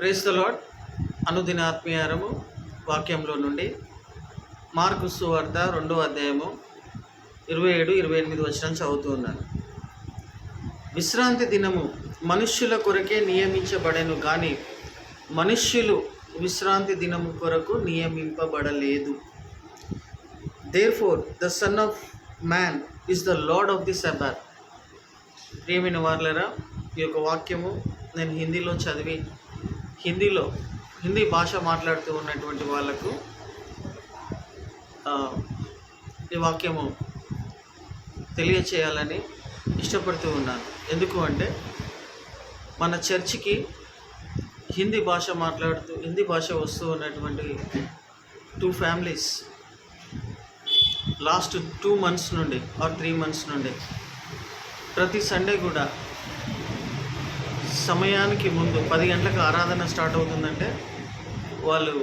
Praise the lord. అనుదిన ఆత్మీయారము వాక్యంలో నుండి మార్కు సువార్త 2వ అధ్యాయము 27-28 వచనం చదువుతూ ఉన్నాను. విశ్రాంతి దినము మనుష్యుల కొరకే నియమించబడెను కానీ మనుష్యులు విశ్రాంతి దినము కొరకు నియమింపబడలేదు. Therefore the Son of Man is the Lord of the Sabbath. ప్రియమైన వారలారా, ఈ యొక్క వాక్యము నేను హిందీలో చదివి హిందీ భాష మాట్లాడుతూ ఉన్నటువంటి వాళ్ళకు ఈ వాక్యము తెలియచేయాలని ఇష్టపడుతూ ఉన్నాను. ఎందుకు అంటే మన చర్చికి హిందీ భాష వస్తూ ఉన్నటువంటి 2 ఫ్యామిలీస్ లాస్ట్ 2 months నుండి ఆర్ 3 months నుండి ప్రతి సండే కూడా సమయానికి ముందు 10 గంటలకు ఆరాధన స్టార్ట్ అవుతుందంటే వాళ్ళు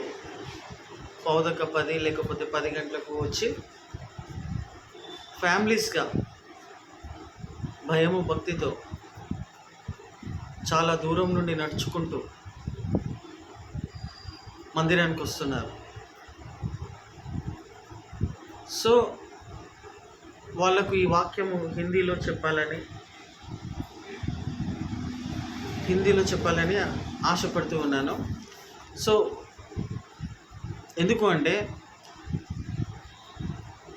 9:10 లేకపోతే 10 గంటలకు వచ్చి ఫ్యామిలీస్గా భయము భక్తితో చాలా దూరం నుండి నడుచుకుంటూ మందిరానికి వస్తున్నారు. సో వాళ్ళకు ఈ వాక్యము హిందీలో చెప్పాలని ఆశపడుతూ ఉన్నాను. సో ఎందుకు అంటే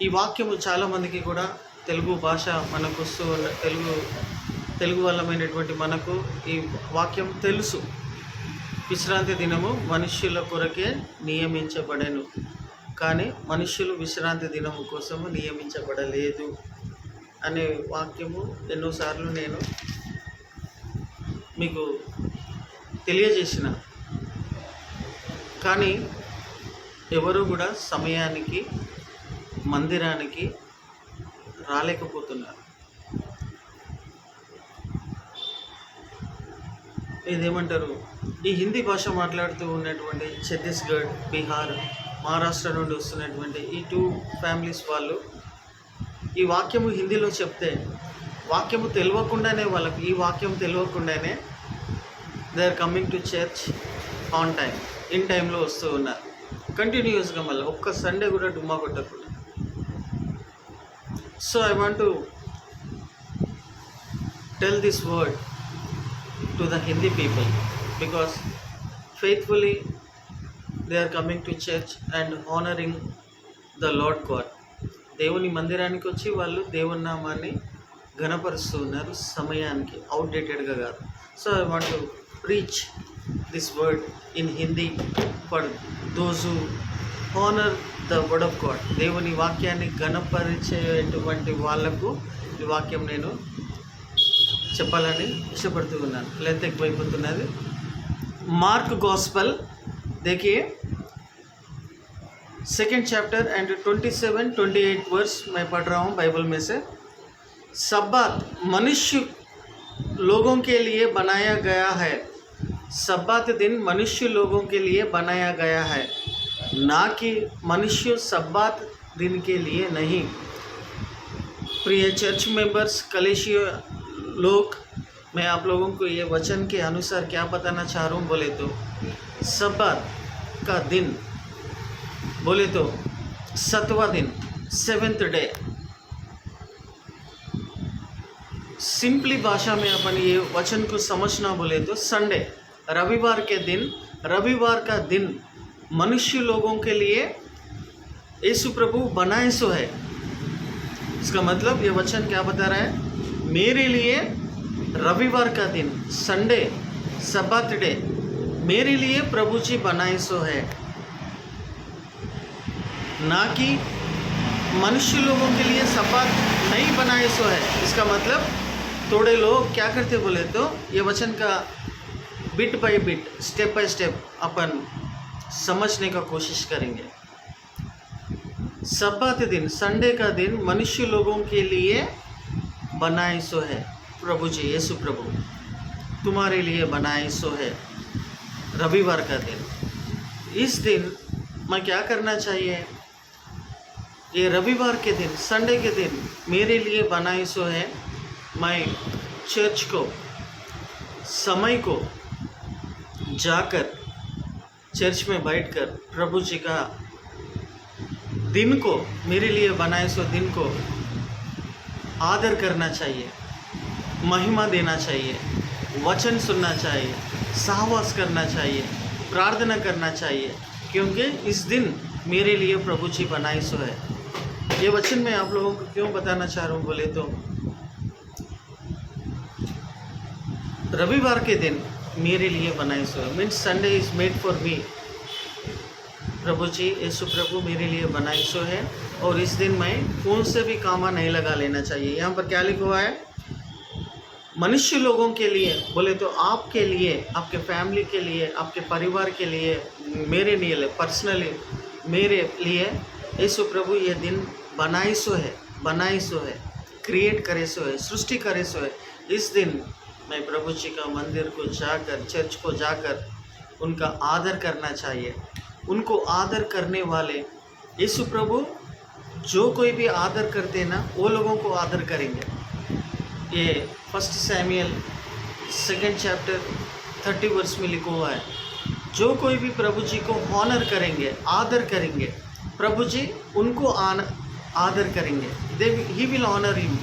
ఈ వాక్యము చాలామందికి కూడా తెలుగు భాష మనకు వస్తూ తెలుగు వల్లమైనటువంటి మనకు ఈ వాక్యం తెలుసు. విశ్రాంతి దినము మనుష్యుల కొరకే నియమించబడెను కానీ మనుష్యులు విశ్రాంతి దినము కోసము నియమించబడలేదు అనే వాక్యము ఎన్నోసార్లు నేను మీకు తెలియజేసిన, కానీ ఎవరు కూడా సమయానికి మందిరానికి రాలేకపోతున్నారు. ఇదేమంటారు, ఈ హిందీ భాష మాట్లాడుతూ ఉన్నటువంటి ఛత్తీస్గఢ్, బీహార్, మహారాష్ట్ర నుండి వస్తున్నటువంటి ఈ 2 ఫ్యామిలీస్ వాళ్ళు ఈ వాక్యము హిందీలో చెప్తే వాక్యము తెలియకుండానే వాళ్ళకి ఈ వాక్యం తెలియకుండానే they are coming to church on time, in టైంలో వస్తూ ఉన్నారు కంటిన్యూస్గా. మళ్ళీ ఒక్క సండే కూడా డుమ్మా కొట్టకుండా. So I want to tell this word to the Hindi people because faithfully they are coming to church and honoring the Lord God. దేవుని మందిరానికి వచ్చి వాళ్ళు దేవుని నామాన్ని ఘనపరుస్తూ ఉన్నారు సమయానికి, అవుట్డేటెడ్గా కాదు. So I want to preach this word in Hindi for those who honour the word of God. దేవుని వాక్యాన్ని ఘనపరిచేటువంటి వాళ్లకు ఈ వాక్యం నేను చెప్పాలని ఇష్టపడుతూ ఉన్నాను. లెంత్ ఎక్కువైపోతున్నది. మార్క్ గॉस्पेल देखिए 2nd chapter and 27-28 वर्स मैं पढ़ रहा हूँ बाइबल में से. सब्बात मनुष्य लोगों के लिए बनाया गया है. सब्बात दिन मनुष्य लोगों के लिए बनाया गया है, ना कि मनुष्य सब्बात दिन के लिए नहीं. प्रिय चर्च मेंबर्स, कलीसिया लोग, मैं आप लोगों को ये वचन के अनुसार क्या बताना चाह रहा हूँ बोले तो सब्बात का दिन बोले तो 7वां दिन, 7th डे. सिंपली भाषा में अपन ये वचन को समझना बोले तो संडे, रविवार का दिन मनुष्य लोगों के लिए यीशु प्रभु बनाए सो है. इसका मतलब ये वचन क्या बता रहा है, मेरे लिए रविवार का दिन, संडे, सब्बात डे मेरे लिए प्रभु जी बनाए सो है, ना कि मनुष्य लोगों के लिए सब्बात नहीं बनाए सो है. इसका मतलब थोड़े लोग क्या करते बोले तो ये वचन का bit by bit, step by step अपन समझने का कोशिश करेंगे. सब्बात दिन, संडे का दिन मनुष्य लोगों के लिए बनाए सो है. प्रभु जी यीशु प्रभु तुम्हारे लिए बनाए सो है. रविवार का दिन, इस दिन मैं क्या करना चाहिए, ये रविवार के दिन, संडे के दिन मेरे लिए बनाए सो है. मैं चर्च को, समय को जाकर चर्च में बैठकर प्रभु जी का दिन को, मेरे लिए बनाए सो दिन को आदर करना चाहिए, महिमा देना चाहिए, वचन सुनना चाहिए, सहवास करना चाहिए, प्रार्थना करना चाहिए, क्योंकि इस दिन मेरे लिए प्रभु जी बनाए सो है। ये वचन मैं आप लोगों को क्यों बताना चाह रहा हूँ बोले तो, रविवार के दिन मेरे लिए बनाए सो है, means Sunday is made for me. प्रभु जी यीशु प्रभु मेरे लिए बनाए सो है, और इस दिन मैं कौन से भी कामा नहीं लगा लेना चाहिए। यहाँ पर क्या लिखा हुआ है? मनुष्य लोगों के लिए बोले तो आपके लिए, आपके फैमिली के लिए, आपके परिवार के लिए, मेरे लिए पर्सनली मेरे लिए यीशु प्रभु ये दिन बनाई सो है, क्रिएट करे सो है, सृष्टि करे सो है। इस दिन मैं प्रभु जी का मंदिर को जाकर, चर्च को जाकर उनका आदर करना चाहिए। उनको आदर करने वाले यीशु प्रभु जो कोई भी आदर करते ना, वो लोगों को आदर करेंगे। ये 1 सैमुएल 2 चैप्टर 30 वर्स में लिखा हुआ है। जो कोई भी प्रभु जी को हॉनर करेंगे, आदर करेंगे, प्रभु जी उनको आदर करेंगे। He will honour him.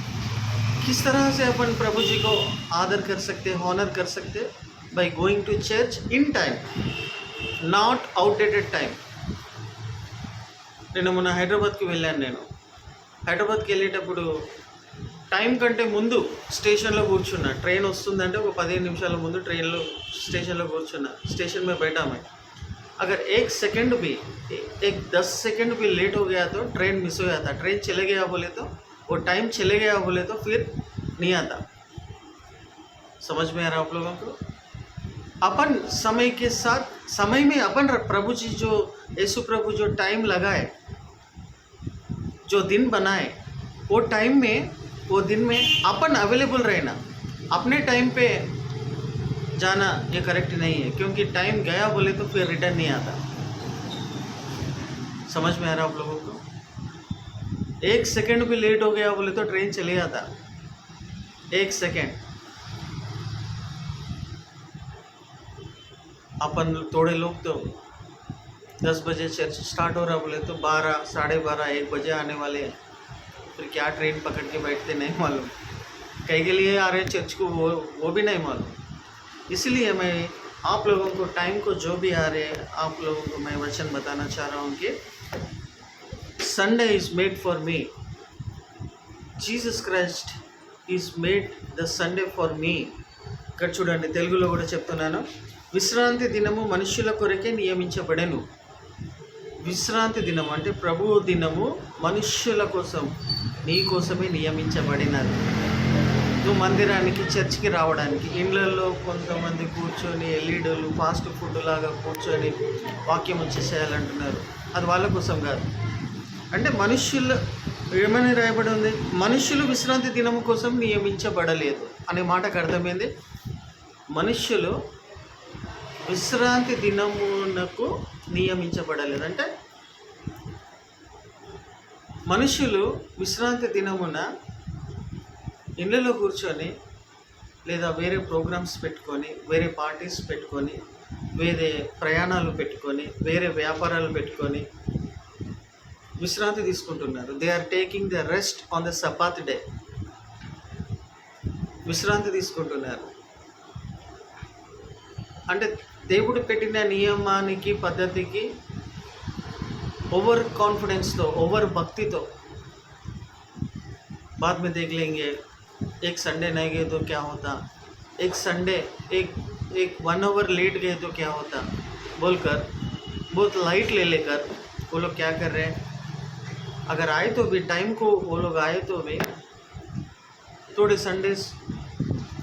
किस तरह से अपन प्रभु जी को आदर कर सकते, हॉनर कर सकते? By going to church in time, not outdated time. నేను మొన్న హైదరాబాద్కి వెళ్ళాను. హైదరాబాద్కి వెళ్ళేటప్పుడు టైం కంటే ముందు స్టేషన్లో కూర్చున్నా. ట్రైన్ వస్తుందంటే ఒక 15 నిమిషాల ముందు ట్రైన్లో స్టేషన్లో కూర్చున్నా. स्टेशन में बैठा मैं. अगर 1 सेकंड भी, 10 सेकंड भी लेट हो गया तो ट्रेन मिस हो जाता. ट्रेन चले गया बोले तो, वो टाइम चले गया बोले तो फिर नहीं आता. समझ में आ रहा आप लोगों को? अपन समय के साथ, समय में अपन प्रभु जी जो यीशु प्रभु जो टाइम लगाए, जो दिन बनाए, वो टाइम में, वो दिन में अपन अवेलेबल रहना, अपने टाइम पे जाना ये करेक्ट नहीं है. क्योंकि टाइम गया बोले तो फिर रिटर्न नहीं आता. समझ में आ रहा आप लोगों को? 1 सेकंड भी लेट हो गया बोले तो ट्रेन चले जाता. 1 सेकंड. अपन थोड़े लोग तो 10 बजे चर्च स्टार्ट हो रहा बोले तो 12, 12:30, 1 बजे आने वाले हैं. फिर क्या ट्रेन पकड़ के बैठते नहीं मालूम. कहीं के लिए आ रहे चर्च को वो भी नहीं मालूम. इसलिए मैं आप लोगों को टाइम को जो भी आ रहे हैं, आप लोगों को मैं वचन बताना चाह रहा हूँ कि Sunday is made for me. Jesus Christ is made the Sunday for me. ఇక్కడ చూడండి, తెలుగులో కూడా చెప్తున్నాను. విశ్రాంతి దినము మనుష్యుల కొరకే నియమించబడెను. విశ్రాంతి దినము అంటే ప్రభువు దినము మనుష్యుల కోసం, నీ కోసమే నియమించబడినది. నువ్వు మందిరానికి, చర్చికి రావడానికి, ఇళ్ళల్లో కొంతమంది కూర్చొని ఎల్ఈడీలు, ఫాస్ట్ ఫుడ్ లాగా కూర్చొని వాక్యం వచ్చేసేయాలంటున్నారు. అది వాళ్ళ కోసం కాదు. అంటే మనుష్యులు ఏమని రాయబడి ఉంది? మనుష్యులు విశ్రాంతి దినము కోసం నియమించబడలేదు అనే మాటకు అర్థమైంది. మనుష్యులు విశ్రాంతి దినమునకు నియమించబడలేదు. అంటే మనుష్యులు విశ్రాంతి దినమున ఇళ్ళలో కూర్చొని, లేదా వేరే ప్రోగ్రామ్స్ పెట్టుకొని, వేరే పార్టీస్ పెట్టుకొని, వేరే ప్రయాణాలు పెట్టుకొని, వేరే వ్యాపారాలు పెట్టుకొని విశ్రాంతి తీసుకుంటున్నారు. They are taking the rest on the Sabbath day. విశ్రాంతి తీసుకుంటున్నారు. అంటే దేవుడు పెట్టిన నియమానికి, పద్ధతికి ఓవర్ కాన్ఫిడెన్స్తో, ఓవర్ భక్తితో, बाद में देख लेंगे, एक संडे नहीं गए तो क्या होता, एक संडे एक 1 आवर लेट गए तो क्या होता बोलकर बहुत लाइट ले लेकर वो लोग क्या कर रहे हैं. अगर आए तो भी टाइम को, वो लोग आए तो भी थोड़े संडेस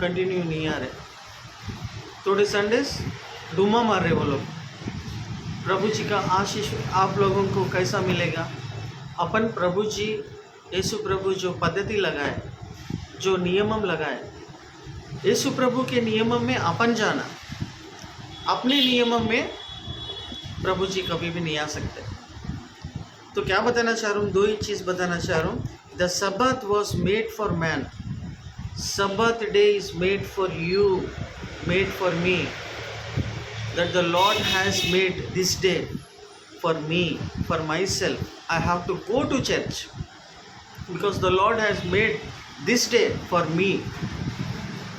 कंटिन्यू नहीं आ रहे, थोड़े संडेस डूमा मार रहे वो लोग. प्रभु जी का आशीष आप लोगों को कैसा मिलेगा? अपन प्रभु जी, यीशु प्रभु जो पद्धति लगाए, जो नियमम लगाए, यीशु प्रभु के नियमम में अपन जाना. अपने नियमम में प्रभु जी कभी भी नहीं आ सकते. तो क्या बताना चाह रहा हूँ? 2 ही चीज़ बताना चाह रहा हूँ. The Sabbath was made for man. Sabbath day is made for you, made for me. that the Lord has made this day for me, for myself. I have to go to church because the Lord has made this day for me.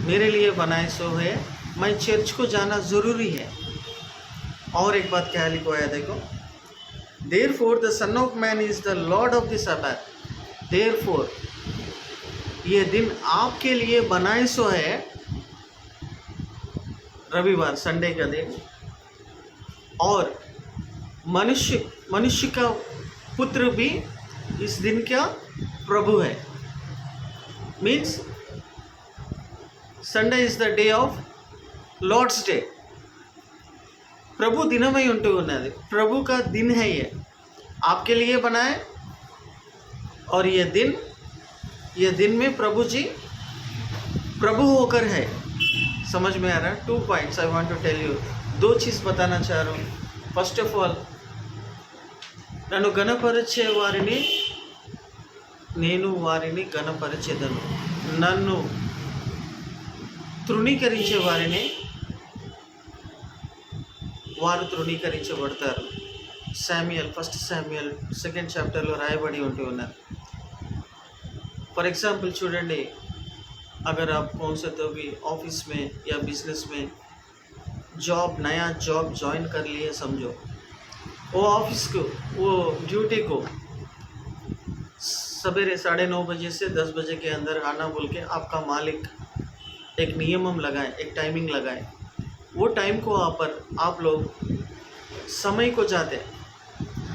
मेरे लिए बनाए सो है, मैं church को जाना ज़रूरी है। और एक बात क्या लिखवाया देखो, Therefore the Son of Man is the Lord of the Sabbath. Therefore ये दिन आपके लिए बनाए सो है, रविवार संडे का दिन, और मनुष्य का पुत्र भी इस दिन का प्रभु है। Means Sunday is the day of Lord's day. प्रभु दिनमय ఉంటూ ఉన్నది, प्रभु का दिन है ये, आपके लिए बनाए। और ये दिन में प्रभु जी प्रभु होकर है। समझ में आ रहा है? 2 points I want to tell you. 2 चीज़ बताना चाह रहा हूँ। फर्स्ट ऑफ ऑल, నన్ను గణపరిచే వారిని నేను వారిని గణపరిచేదను, నన్ను తృణీకరించే వారిని వారు తృణీకరించబడతారు। ఫస్ట్ శామ్యుయల్ 2nd చాప్టర్లో రాయబడి ఉంటూ ఉన్నారు। ఫర్ एग्जांपल చూడండి, अगर आप कौन से तो भी ऑफिस में या बिजनेस में नया जॉब ज्वाइन कर लिए, समझो वो ऑफिस को, वो ड्यूटी को सवेरे 9:30 बजे से 10 बजे के अंदर आना बोल के आपका मालिक एक नियम लगाए, एक टाइमिंग लगाए। वो टाइम को आप लोग समय को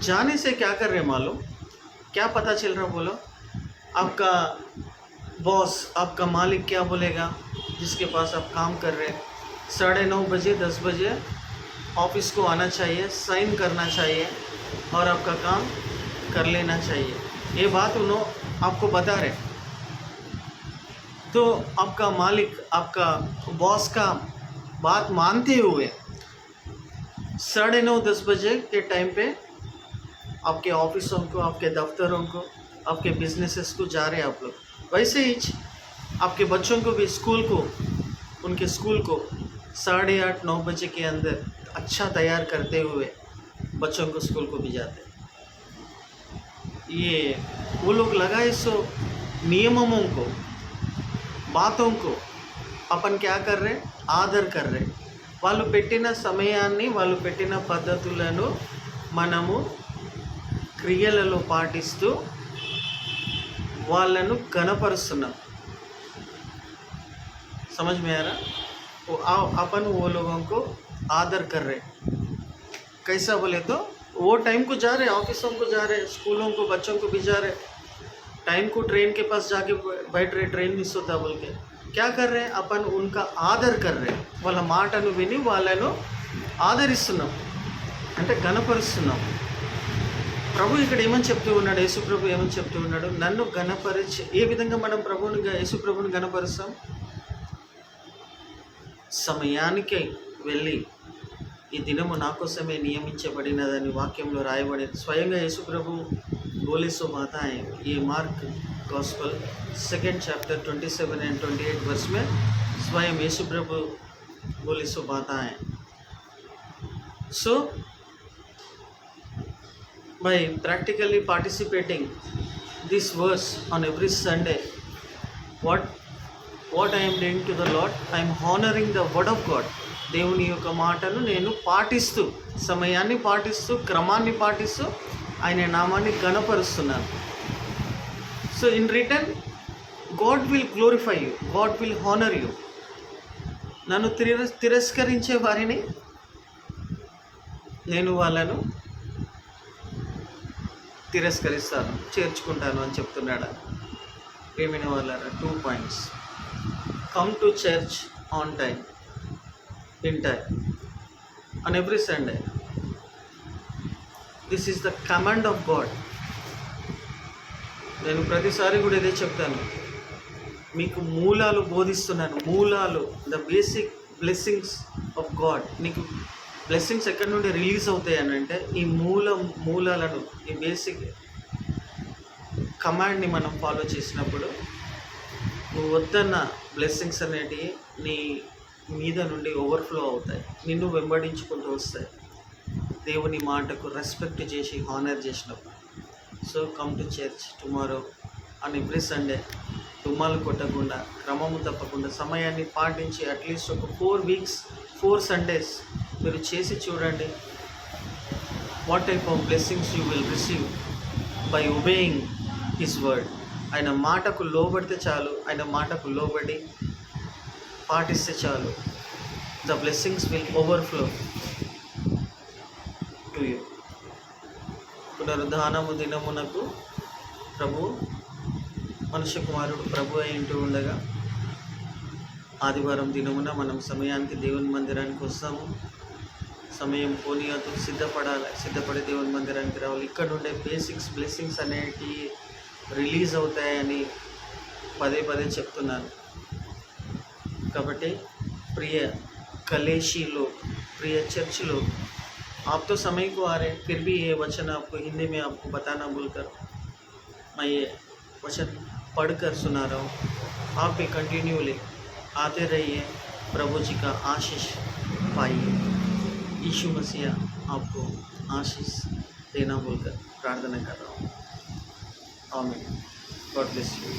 जाने से क्या कर रहे मालूम? क्या पता चल रहा बोलो? आपका बॉस, आपका मालिक क्या बोलेगा जिसके पास आप काम कर रहे हैं? 9:30 बजे 10 बजे ऑफिस को आना चाहिए, साइन करना चाहिए और आपका काम कर लेना चाहिए। ये बात उन्होंने आपको बता रहे। तो आपका मालिक, आपका बॉस का बात मानते हुए 9:30-10 बजे के टाइम पे आपके ऑफिसों को, आपके दफ्तरों को, आपके बिजनेसेस को जा रहे हैं आप लोग। वैसे ही आपके बच्चों को भी उनके स्कूल को 8:30-9 बजे के अंदर अच्छा तैयार करते हुए बच्चों को स्कूल को भी जाते हैं। ये वो लोग लगाए सो नियमों को, बातों को अपन क्या कर रहे? ఆదర్ కర్రే। వాళ్ళు పెట్టిన సమయాన్ని, వాళ్ళు పెట్టిన పద్ధతులను మనము క్రియలలో పాటిస్తూ వాళ్ళను గణపరుస్తున్నాం। समझ में आ रहा? अपन वो लोगों को आदर कर रहे। कैसा बोले तो वो टाइम को जा रहे, ऑफिसों को जा रहे, स्कूलों को, बच्चों को भी जा रहे, टाइम को ट्रेन के पास जाके बैठ रहे, ट्रेन मिस होता बोल के क्या कर रहे हैं? अपन उनका आदर कर रहे, వాళ్ళ మాటను విని వాళ్ళను ఆదరిస్తున్నాం, అంటే గణపరుస్తున్నాం। ప్రభు ఇక్కడ ఏమని చెప్తూ ఉన్నాడు? యేసు ప్రభు ఏమని చెప్తూ ఉన్నాడు? నన్ను గణపరిచి, ఏ విధంగా మనం యేసు ప్రభుని గణపరుస్తాం? సమయానికి వెళ్ళి ఈ దినము నా కోసమే నియమించబడినదని వాక్యంలో రాయబడింది। స్వయంగా యేసు ప్రభు बोले सो बात आए। ये mark gospel 2nd chapter 27 and 28 वर्ष में स्वयं यीशु प्रभु बोले सो बात आए। So by practically participating this verse on every Sunday, what I am doing to the Lord, I am honoring the word of God. దేవుని యొక్క మాటను నేను పాటిస్తూ, సమయాన్ని పాటిస్తూ, క్రమాన్ని పాటిస్తూ ఆయన నామాన్ని గణపరుస్తున్నాను। So in return God will glorify you, God will honour you. నన్ను తిరస్కరించే వారిని నేను వాళ్ళను తిరస్కరిస్తాను, చేర్చుకుంటాను అని చెప్తున్నాడు। ఏమైనా వాళ్ళారా? 2 points. Come to church on time, in time, on every Sunday. This is the command of God. నేను ప్రతిసారి కూడా ఇదే చెప్తాను, మీకు మూలాలు బోధిస్తున్నాను। మూలాలు, the basic blessings of God. నీకు బ్లెస్సింగ్స్ ఎక్కడి నుండి రిలీజ్ అవుతాయి అని అంటే ఈ మూలాలను, ఈ బేసిక్ కమాండ్ని మనం ఫాలో చేసినప్పుడు నువ్వు వద్దన్న బ్లెస్సింగ్స్ అనేటివి నీ మీద నుండి ఓవర్ఫ్లో అవుతాయి, నిన్ను వెంబడించుకుంటూ వస్తాయి, దేవుని మాటకు రెస్పెక్ట్ చేసి హానర్ చేసినప్పుడు. So come to church tomorrow and every Sunday. డుమ్మాలు కొట్టకుండా, క్రమము తప్పకుండా, సమయాన్ని పాటించి అట్లీస్ట్ ఒక 4 weeks 4 Sundays మీరు చేసి చూడండి. What type of blessings you will receive by obeying his word. ఆయన మాటకు లోబడితే చాలు, ఆయన మాటకు లోబడి పాటిస్తే చాలు. The blessings will overflow to you. పునరుద్ధానము దినమునకు మనుష్య కుమారుడు ప్రభు అయింటూ ఉండగా ఆదివారం దినమున మనం సమయానికి దేవుని మందిరానికి వస్తాము. సమయం పోనీయదు, సిద్ధపడి దేవుని మందిరానికి రావాలి. ఇక్కడ ఉండే బేసిక్స్ బ్లెస్సింగ్స్ అనేటివి రిలీజ్ అవుతాయని పదే చెప్తున్నాను. కాబట్టి प्रिय कलेशी लोग, प्रिय चर्च लोग, आप तो समय को आ रहे हैं, फिर भी ये वचन आपको हिंदी में आपको बताना भूलकर मैं ये वचन पढ़कर सुना रहा हूँ. आप भी कंटिन्यूली आते रहिए, प्रभु जी का आशीष पाइए. यीशु मसीह आपको आशीष देना बोलकर प्रार्थना कर रहा हूँ. आमीन. God bless you.